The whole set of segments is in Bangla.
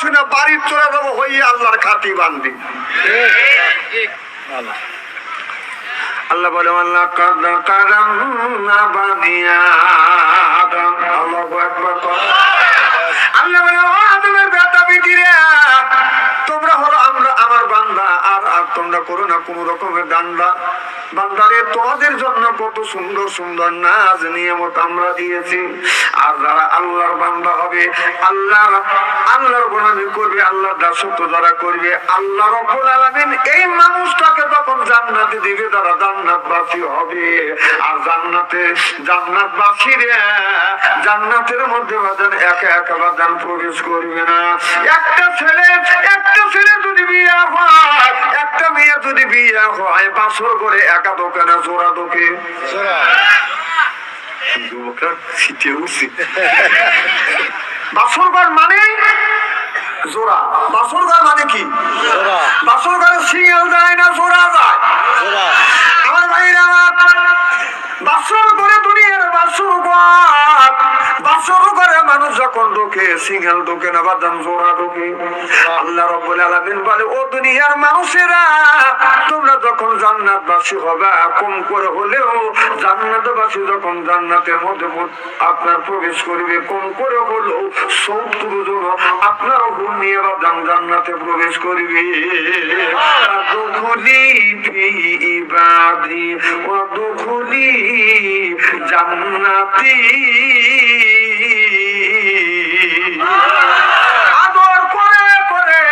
শুনে বাড়ির চলে যাবো হইয়া আল্লাহর খাতি বান্ধি। আল্লাহ বলে আল্লাহ আল্লাহ বলে আদমের বেটা বেটিরা তোমরা হলো আমরা আমার বান্দা, আর তোমরা করো না কোন রকমের দান্দা। বান্দারে তোমাদের জন্য কত সুন্দর সুন্দর নাজ নিয়ামত আমরা দিয়েছি। আর যারা আল্লাহর বান্দা হবে, আল্লাহর গোলামি করবে, আল্লাহর দাসত্ব যারা করবে, আল্লাহ রাব্বুল আলামিন এই মানুষটাকে তখন জান্নাতে দিবে, যারা জান্নাতবাসী হবে। আর জান্নাতবাসীরা জান্নাতের মধ্যে বাজান একা একা বাজান প্রবেশ করবে না। একটা ছেলে যদি বিয়ে হয়, একটা মেয়ে যদি বিয়ে হয়, বাসর করে একা দোকানে জোড়া দোকে বাসরঘর মানে জোড়া। বাসরঘর মানে কি? বাসরঘরে সিঙ্গেল যায় না, জোড়া যায়। আমার ভাইরা বাসর করে দুনিয়ার বাসর করে মানুষ যখন ঢোকে সিঙ্গেল ঢোকে না বাদাম জোড়া ঢোকে। আল্লাহ রাব্বুল আলামিন বলে ও দুনিয়ার মানুষেরা তোমরা যখন জান্নাতবাসী হবে, কম করে হলেও জান্নাতবাসী যখন জান্নাতের মধ্যে আপনার প্রবেশ করবে, কম করে হলেও 70 জন আপনার হুকুম নিয়ে বাদাম জান্নাতে প্রবেশ করবে। দুখুলি ফি ইবাদি ওয়া দুখুলি জান্নাতি। আদর করে করে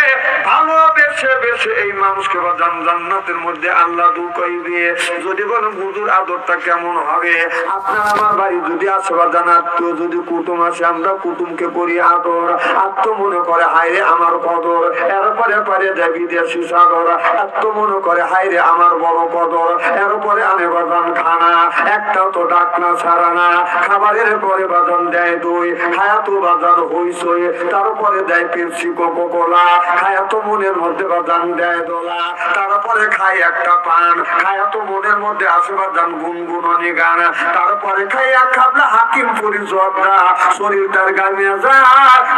ভালোবেসে বেসে এই মানুষকে জান্নাতের মধ্যে আল্লাহ ঢুকাইবে। যদি বলেন হুজুর আদরটা কেমন হবে? আপনার আমার বাড়ি যদি আসে বা আত্মীয় যদি কুটুম আসে, আমরা কুটুমকে করি আদর। আত্ম মনে করে হায়রে আমার কদর, এরপরে পরে দেবী দেশি সাদর। আত্ম মনে করে হায়রে আমার বড় কদর, এরপরে আমি বাজান খানা একটাও তো ডাক না ছাড়া না। খাবারের পরে বাজান দেয় দই, খায়াতো বাজার হইসই, তারপরে দেয় পেপসি কোকো কোলা, খায়াতো মনের মধ্যে বাজান দেয় দোলা, তারপরে খাই একটা পান, খায়াতো মনের মধ্যে আসে বাজান গুনগুননি গান, তারপরে খাই এক খাবলা হাকিম পুরি জর্দা, শরীরটার গামিয়ে যায়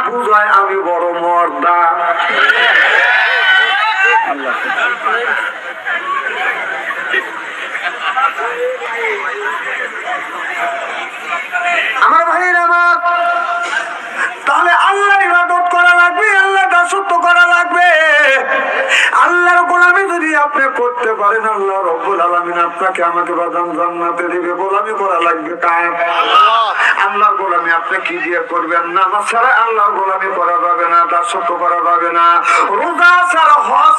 বুঝায় আমি বড় মর্দা। আমার ভাইয়েরা আমার, তাহলে আল্লাহ ইবাদত করা লাগবে, আল্লাহ দাসত্ব করা লাগবে। আল্লাহর গোলামি যদি আপনি করতে পারেন, আল্লাহ রাব্বুল আলামিন আপনাকে আমাকে বাদাম জান্নাতে দিবে। গোলামি করা লাগবে কার? আল্লাহর গোলামি আপনি কি দিয়ে করবেন? নামাজ ছাড়া আল্লাহর গোলামি করা যাবে না, দাসত্ব করা যাবে না। রোজা ছাড়া হজ